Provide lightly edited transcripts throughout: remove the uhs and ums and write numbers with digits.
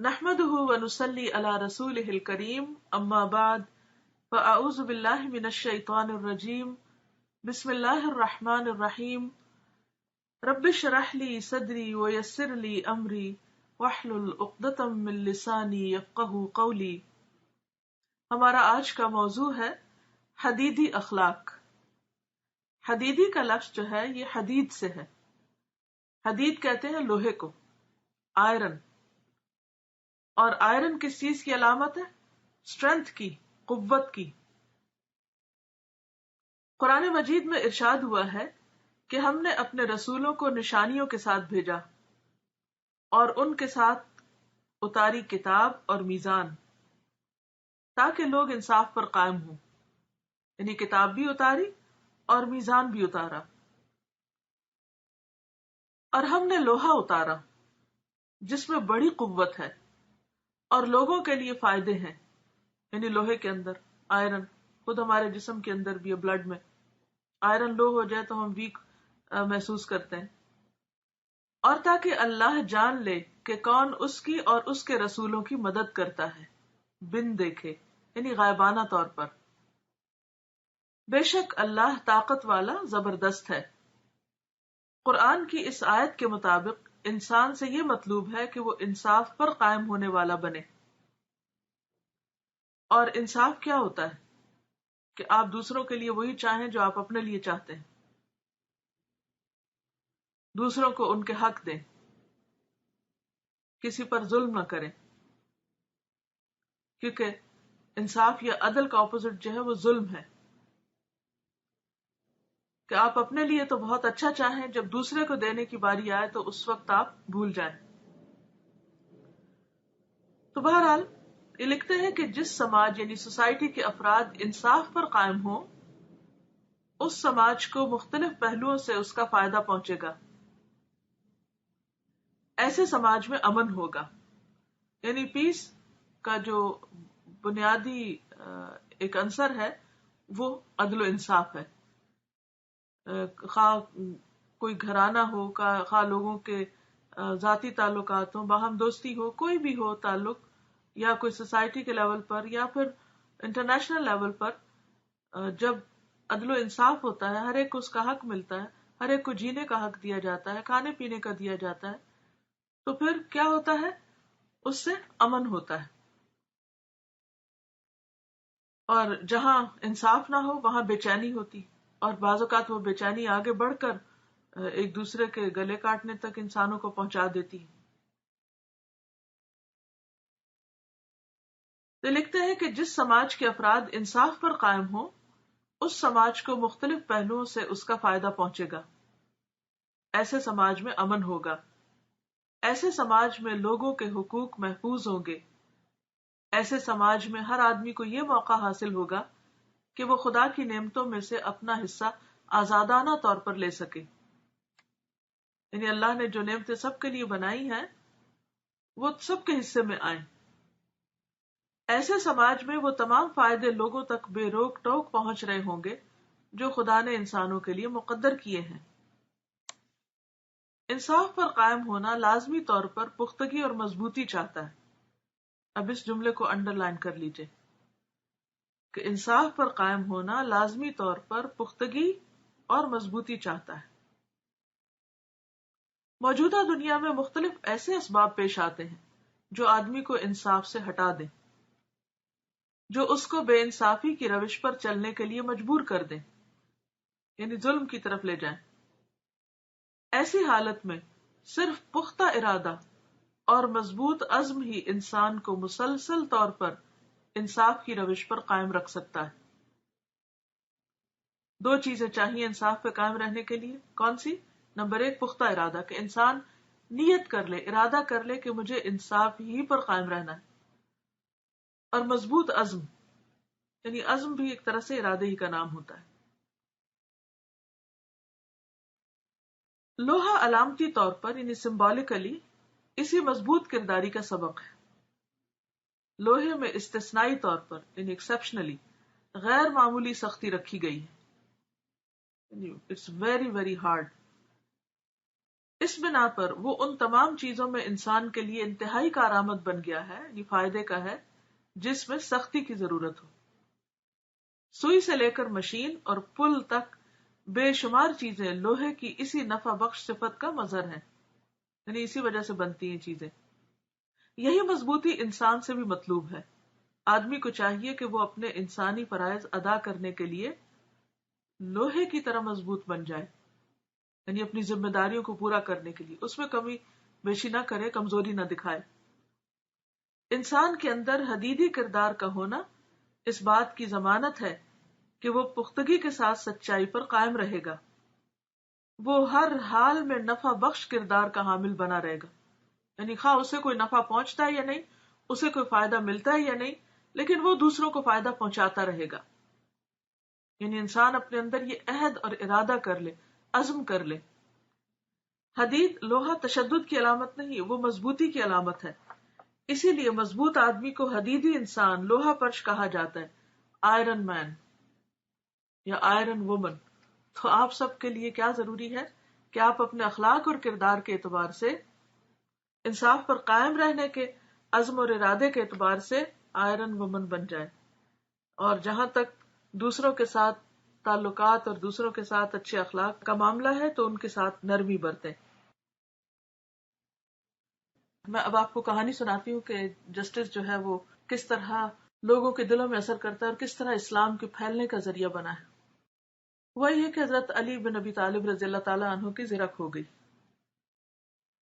نحمده ونصلي على رسوله الكريم اما بعد فاعوذ بالله من الشيطان الرجيم بسم الله الرحمن الرحيم رب اشرح لي صدري ويسر لي امري واحلل عقدة من لساني يفقهوا قولي۔ ہمارا آج کا موضوع ہے حدیدی اخلاق۔ حدیدی کا لفظ جو ہے یہ حدید سے ہے۔ حدید کہتے ہیں لوہے کو، آئرن۔ اور آئرن کس چیز کی علامت ہے؟ اسٹرینتھ کی، قوت کی۔ قرآن مجید میں ارشاد ہوا ہے کہ ہم نے اپنے رسولوں کو نشانیوں کے ساتھ بھیجا اور ان کے ساتھ اتاری کتاب اور میزان، تاکہ لوگ انصاف پر قائم ہوں۔ یعنی کتاب بھی اتاری اور میزان بھی اتارا۔ اور ہم نے لوہا اتارا جس میں بڑی قوت ہے اور لوگوں کے لیے فائدے ہیں۔ یعنی لوہے کے اندر آئرن، خود ہمارے جسم کے اندر بھی ہے، بلڈ میں آئرن لو ہو جائے تو ہم ویک محسوس کرتے ہیں۔ اور تاکہ اللہ جان لے کہ کون اس کی اور اس کے رسولوں کی مدد کرتا ہے بن دیکھے، یعنی غائبانہ طور پر۔ بے شک اللہ طاقت والا زبردست ہے۔ قرآن کی اس آیت کے مطابق انسان سے یہ مطلوب ہے کہ وہ انصاف پر قائم ہونے والا بنے۔ اور انصاف کیا ہوتا ہے؟ کہ آپ دوسروں کے لیے وہی چاہیں جو آپ اپنے لیے چاہتے ہیں، دوسروں کو ان کے حق دیں، کسی پر ظلم نہ کریں، کیونکہ انصاف یا عدل کا اپوزٹ جو ہے وہ ظلم ہے۔ کہ آپ اپنے لیے تو بہت اچھا چاہیں، جب دوسرے کو دینے کی باری آئے تو اس وقت آپ بھول جائیں۔ تو بہرحال یہ لکھتے ہیں کہ جس سماج یعنی سوسائٹی کے افراد انصاف پر قائم ہوں، اس سماج کو مختلف پہلوؤں سے اس کا فائدہ پہنچے گا۔ ایسے سماج میں امن ہوگا۔ یعنی پیس کا جو بنیادی ایک عنصر ہے وہ عدل و انصاف ہے۔ خواہ کوئی گھرانہ ہو، خواہ لوگوں کے ذاتی تعلقات ہوں، باہم دوستی ہو، کوئی بھی ہو تعلق، یا کوئی سوسائٹی کے لیول پر یا پھر انٹرنیشنل لیول پر، جب عدل و انصاف ہوتا ہے، ہر ایک کو اس کا حق ملتا ہے، ہر ایک کو جینے کا حق دیا جاتا ہے، کھانے پینے کا دیا جاتا ہے، تو پھر کیا ہوتا ہے؟ اس سے امن ہوتا ہے۔ اور جہاں انصاف نہ ہو وہاں بے چینی ہوتی، اور بعض اوقات وہ بے چینی آگے بڑھ کر ایک دوسرے کے گلے کاٹنے تک انسانوں کو پہنچا دیتی ہے۔ تو لکھتے ہیں کہ جس سماج کے افراد انصاف پر قائم ہوں، اس سماج کو مختلف پہلوؤں سے اس کا فائدہ پہنچے گا۔ ایسے سماج میں امن ہوگا۔ ایسے سماج میں لوگوں کے حقوق محفوظ ہوں گے۔ ایسے سماج میں ہر آدمی کو یہ موقع حاصل ہوگا کہ وہ خدا کی نعمتوں میں سے اپنا حصہ آزادانہ طور پر لے سکے۔ یعنی اللہ نے جو نعمتیں سب کے لیے بنائی ہیں وہ سب کے حصے میں آئیں۔ ایسے سماج میں وہ تمام فائدے لوگوں تک بے روک ٹوک پہنچ رہے ہوں گے جو خدا نے انسانوں کے لیے مقدر کیے ہیں۔ انصاف پر قائم ہونا لازمی طور پر پختگی اور مضبوطی چاہتا ہے۔ اب اس جملے کو انڈر لائن کر لیجئے کہ انصاف پر قائم ہونا لازمی طور پر پختگی اور مضبوطی چاہتا ہے۔ موجودہ دنیا میں مختلف ایسے اسباب پیش آتے ہیں جو آدمی کو انصاف سے ہٹا دیں، جو اس کو بے انصافی کی روش پر چلنے کے لیے مجبور کر دیں، یعنی ظلم کی طرف لے جائیں۔ ایسی حالت میں صرف پختہ ارادہ اور مضبوط عزم ہی انسان کو مسلسل طور پر انصاف کی روش پر قائم رکھ سکتا ہے۔ دو چیزیں چاہیے انصاف پہ قائم رہنے کے لیے۔ کون سی؟ نمبر ایک، پختہ ارادہ، کہ انسان نیت کر لے، ارادہ کر لے کہ مجھے انصاف ہی پر قائم رہنا ہے۔ اور مضبوط عزم، یعنی عزم بھی ایک طرح سے ارادے ہی کا نام ہوتا ہے۔ لوہا علامتی طور پر یعنی سمبولیکلی اسی مضبوط کرداری کا سبق ہے۔ لوہے میں استثنائی طور پر یعنی ایکسپشنلی غیر معمولی سختی رکھی گئی ہے۔ It's very very hard. اس بنا پر وہ ان تمام چیزوں میں انسان کے لیے انتہائی کارآمد بن گیا ہے، یہ فائدے کا ہے جس میں سختی کی ضرورت ہو۔ سوئی سے لے کر مشین اور پل تک بے شمار چیزیں لوہے کی اسی نفع بخش صفت کا مظہر ہیں، یعنی اسی وجہ سے بنتی ہیں چیزیں۔ یہی مضبوطی انسان سے بھی مطلوب ہے۔ آدمی کو چاہیے کہ وہ اپنے انسانی فرائض ادا کرنے کے لیے لوہے کی طرح مضبوط بن جائے، یعنی اپنی ذمہ داریوں کو پورا کرنے کے لیے اس میں کمی بیشی نہ کرے، کمزوری نہ دکھائے۔ انسان کے اندر حدیدی کردار کا ہونا اس بات کی ضمانت ہے کہ وہ پختگی کے ساتھ سچائی پر قائم رہے گا، وہ ہر حال میں نفع بخش کردار کا حامل بنا رہے گا، یعنی خواہ اسے کوئی نفع پہنچتا ہے یا نہیں، اسے کوئی فائدہ ملتا ہے یا نہیں، لیکن وہ دوسروں کو فائدہ پہنچاتا رہے گا۔ یعنی انسان اپنے اندر یہ عہد اور ارادہ کر لے، عزم کر لے۔ حدید لوہا تشدد کی علامت نہیں، وہ مضبوطی کی علامت ہے، اسی لیے مضبوط آدمی کو حدیدی انسان، لوہا پرش کہا جاتا ہے، آئرن مین یا آئرن وومن۔ تو آپ سب کے لیے کیا ضروری ہے کہ آپ اپنے اخلاق اور کردار کے اعتبار سے، انصاف پر قائم رہنے کے عزم اور ارادے کے اعتبار سے آئرن وومن بن جائے، اور جہاں تک دوسروں کے ساتھ تعلقات اور دوسروں کے ساتھ اچھے اخلاق کا معاملہ ہے تو ان کے ساتھ نرمی برتیں۔ میں اب آپ کو کہانی سناتی ہوں کہ جسٹس جو ہے وہ کس طرح لوگوں کے دلوں میں اثر کرتا ہے اور کس طرح اسلام کے پھیلنے کا ذریعہ بنا ہے۔ وہی ہے کہ حضرت علی بن ابی طالب رضی اللہ تعالیٰ عنہ کی زرہ کھو گئی،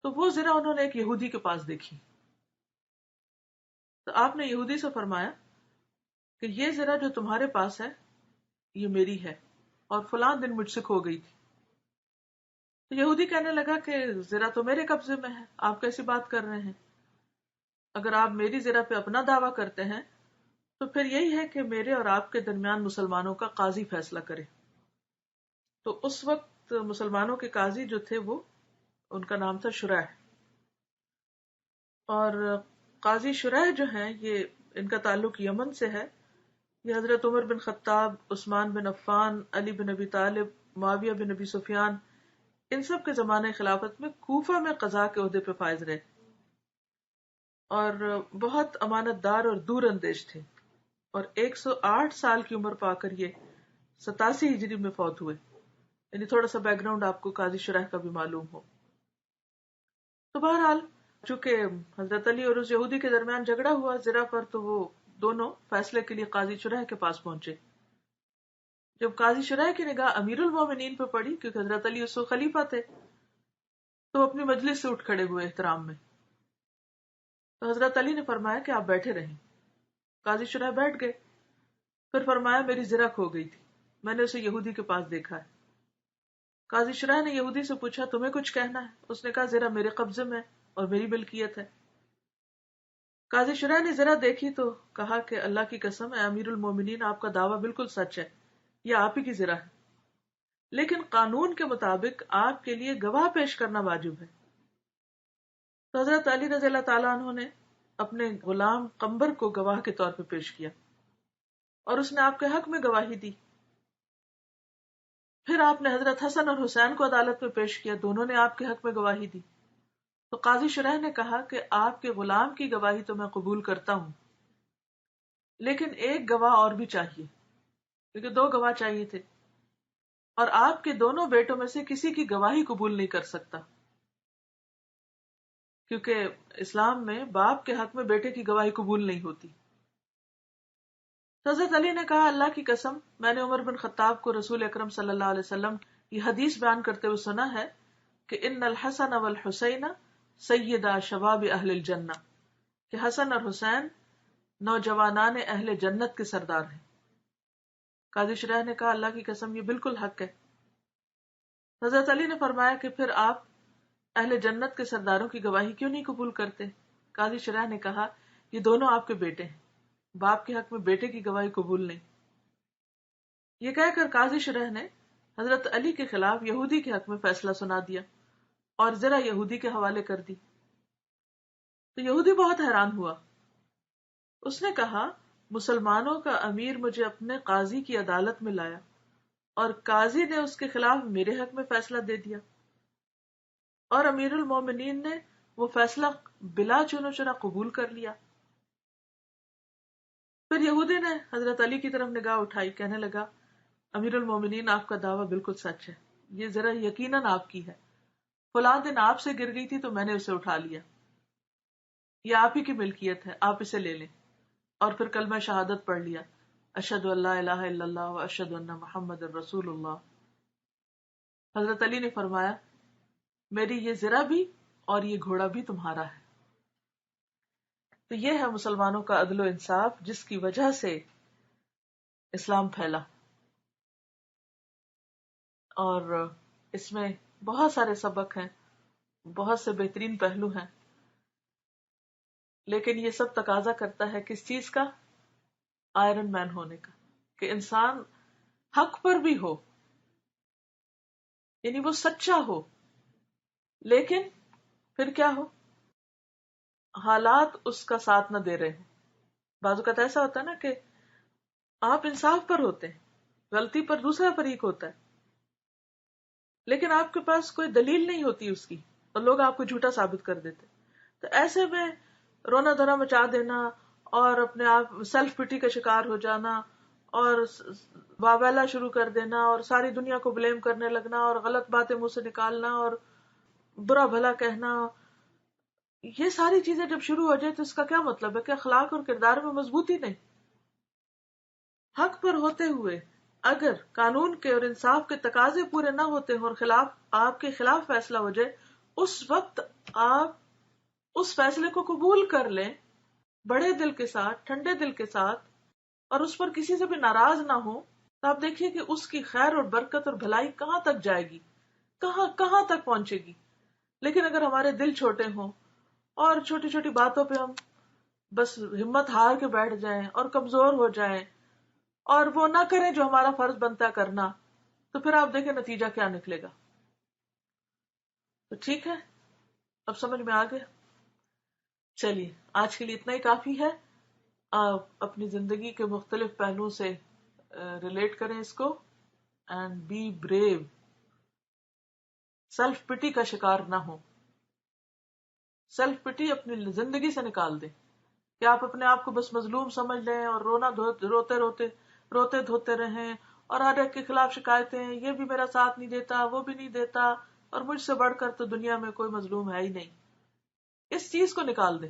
تو وہ زرہ انہوں نے ایک یہودی کے پاس دیکھی، تو آپ نے یہودی سے فرمایا کہ یہ زرہ جو تمہارے پاس ہے یہ میری ہے اور فلاں دن مجھ سے کھو گئی تھی۔ تو یہودی کہنے لگا کہ زرہ تو میرے قبضے میں ہے، آپ کیسی بات کر رہے ہیں؟ اگر آپ میری زرہ پہ اپنا دعویٰ کرتے ہیں تو پھر یہی ہے کہ میرے اور آپ کے درمیان مسلمانوں کا قاضی فیصلہ کرے۔ تو اس وقت مسلمانوں کے قاضی جو تھے وہ، ان کا نام تھا شریح، اور قاضی شریح جو ہیں یہ ان کا تعلق یمن سے ہے۔ یہ حضرت عمر بن خطاب، عثمان بن عفان، علی بن ابی طالب، معاویہ بن ابی سفیان، ان سب کے زمانے خلافت میں کوفہ میں قضاء کے عہدے پہ فائز رہے، اور بہت امانت دار اور دور اندیش تھے، اور 108 سال کی عمر پا کر یہ 87 ہجری میں فوت ہوئے۔ یعنی تھوڑا سا بیک گراؤنڈ آپ کو قاضی شریح کا بھی معلوم ہو۔ تو بہرحال چونکہ حضرت علی اور اس یہودی کے درمیان جھگڑا ہوا زرہ پر، تو وہ دونوں فیصلے کے لیے قاضی شریح کے پاس پہنچے۔ جب قاضی شریح کی نگاہ امیر المومنین پہ پڑی، کیونکہ حضرت علی اس وقت خلیفہ تھے، تو اپنی مجلس سے اٹھ کھڑے ہوئے احترام میں۔ تو حضرت علی نے فرمایا کہ آپ بیٹھے رہیں۔ قاضی شریح بیٹھ گئے، پھر فرمایا میری زرہ کھو گئی تھی، میں نے اسے یہودی کے پاس دیکھا ہے۔ قاضی شریح نے یہودی سے پوچھا تمہیں کچھ کہنا ہے؟ اس نے کہا زرہ میرے قبضے میں اور میری ملکیت ہے۔ قاضی شریح نے زرہ دیکھی تو کہا کہ اللہ کی قسم اے امیر المومنین، آپ کا دعویٰ بالکل سچ ہے، یہ آپ ہی کی زرہ ہے، لیکن قانون کے مطابق آپ کے لیے گواہ پیش کرنا واجب ہے۔ تو حضرت علی رضی اللہ تعالیٰ عنہ نے اپنے غلام قمبر کو گواہ کے طور پہ پیش کیا، اور اس نے آپ کے حق میں گواہی دی۔ پھر آپ نے حضرت حسن اور حسین کو عدالت میں پیش کیا، دونوں نے آپ کے حق میں گواہی دی۔ تو قاضی شریح نے کہا کہ آپ کے غلام کی گواہی تو میں قبول کرتا ہوں، لیکن ایک گواہ اور بھی چاہیے، کیونکہ 2 گواہ چاہیے تھے، اور آپ کے دونوں بیٹوں میں سے کسی کی گواہی قبول نہیں کر سکتا، کیونکہ اسلام میں باپ کے حق میں بیٹے کی گواہی قبول نہیں ہوتی۔ حضرت علی نے کہا اللہ کی قسم، میں نے عمر بن خطاب کو رسول اکرم صلی اللہ علیہ وسلم یہ حدیث بیان کرتے ہوئے سنا ہے کہ ان الحسن والحسین سیدا شباب اہل الجنہ، کہ حسن اور حسین نوجوانان اہل جنت کے سردار ہیں۔ قاضی شریح نے کہا اللہ کی قسم یہ بالکل حق ہے۔ حضرت علی نے فرمایا کہ پھر آپ اہل جنت کے سرداروں کی گواہی کیوں نہیں قبول کرتے؟ قاضی شریح نے کہا یہ دونوں آپ کے بیٹے ہیں، باپ کے حق میں بیٹے کی گواہی قبول نہیں۔ یہ کہہ کر قاضی شریح نے حضرت علی کے خلاف یہودی کے حق میں فیصلہ سنا دیا اور ذرا یہودی کے حوالے کر دی۔ تو یہودی بہت حیران ہوا، اس نے کہا مسلمانوں کا امیر مجھے اپنے قاضی کی عدالت میں لایا اور قاضی نے اس کے خلاف میرے حق میں فیصلہ دے دیا۔ اور امیر المومنین نے وہ فیصلہ بلا چنو چرا قبول کر لیا. پھر یہودی نے حضرت علی کی طرف نگاہ اٹھائی، کہنے لگا امیر المومنین آپ کا دعویٰ بالکل سچ ہے، یہ ذرا یقیناً آپ کی ہے، فلاں دن آپ سے گر گئی تھی تو میں نے اسے اٹھا لیا، یہ آپ ہی کی ملکیت ہے، آپ اسے لے لیں. اور پھر کلمہ شہادت پڑھ لیا، اشہد ان لا الہ الا اللہ و اشہد ان محمد رسول اللہ. حضرت علی نے فرمایا میری یہ زرہ بھی اور یہ گھوڑا بھی تمہارا ہے. تو یہ ہے مسلمانوں کا عدل و انصاف جس کی وجہ سے اسلام پھیلا. اور اس میں بہت سارے سبق ہیں، بہت سے بہترین پہلو ہیں، لیکن یہ سب تقاضا کرتا ہے کس چیز کا؟ آئرن مین ہونے کا، کہ انسان حق پر بھی ہو، یعنی وہ سچا ہو، لیکن پھر کیا ہو؟ حالات اس کا ساتھ نہ دے رہے ہوں. بعض اوقات ایسا ہوتا ہے نا کہ آپ انصاف پر ہوتے ہیں، غلطی پر دوسرا فریق ہوتا ہے، لیکن آپ کے پاس کوئی دلیل نہیں ہوتی اس کی، اور لوگ آپ کو جھوٹا ثابت کر دیتے. تو ایسے میں رونا دھونا مچا دینا اور اپنے آپ سیلف پٹی کا شکار ہو جانا اور واویلا شروع کر دینا اور ساری دنیا کو بلیم کرنے لگنا اور غلط باتیں منہ سے نکالنا اور برا بھلا کہنا، یہ ساری چیزیں جب شروع ہو جائے تو اس کا کیا مطلب ہے؟ کہ اخلاق اور کردار میں مضبوطی نہیں. حق پر ہوتے ہوئے اگر قانون کے اور انصاف کے تقاضے پورے نہ ہوتے ہوں اور آپ کے خلاف فیصلہ ہو جائے، اس وقت آپ اس فیصلے کو قبول کر لیں بڑے دل کے ساتھ، ٹھنڈے دل کے ساتھ، اور اس پر کسی سے بھی ناراض نہ ہو، تو آپ دیکھیے کہ اس کی خیر اور برکت اور بھلائی کہاں تک جائے گی، کہاں کہاں تک پہنچے گی. لیکن اگر ہمارے دل چھوٹے ہوں اور چھوٹی چھوٹی باتوں پہ ہم بس ہمت ہار کے بیٹھ جائیں اور کمزور ہو جائیں اور وہ نہ کریں جو ہمارا فرض بنتا کرنا، تو پھر آپ دیکھیں نتیجہ کیا نکلے گا. تو ٹھیک ہے، اب سمجھ میں آ گیا. چلیے آج کے لیے اتنا ہی کافی ہے. آپ اپنی زندگی کے مختلف پہلوؤں سے ریلیٹ کریں اس کو، اینڈ بی بریو، سیلف پٹی کا شکار نہ ہو. سیلف پٹی اپنی زندگی سے نکال دیں کہ آپ اپنے آپ کو بس مظلوم سمجھ لیں اور روتے دھوتے رہیں اور ہر ایک کے خلاف شکایتیں، یہ بھی میرا ساتھ نہیں دیتا، وہ بھی نہیں دیتا، اور مجھ سے بڑھ کر تو دنیا میں کوئی مظلوم ہے ہی نہیں. اس چیز کو نکال دیں،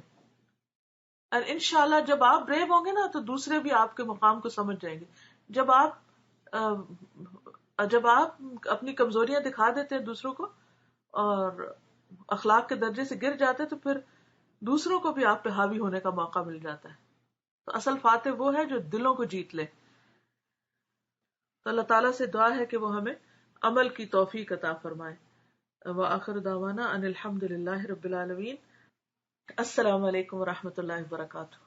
اور انشاءاللہ جب آپ بریو ہوں گے نا تو دوسرے بھی آپ کے مقام کو سمجھ جائیں گے. جب آپ اپنی کمزوریاں دکھا دیتے ہیں دوسروں کو اور اخلاق کے درجے سے گر جاتے، تو پھر دوسروں کو بھی آپ پہ حاوی ہونے کا موقع مل جاتا ہے. تو اصل فاتح وہ ہے جو دلوں کو جیت لے. تو اللہ تعالیٰ سے دعا ہے کہ وہ ہمیں عمل کی توفیق عطا فرمائے. وآخر دعوانا ان الحمد للہ رب العالمین. السلام علیکم ورحمۃ اللہ وبرکاتہ.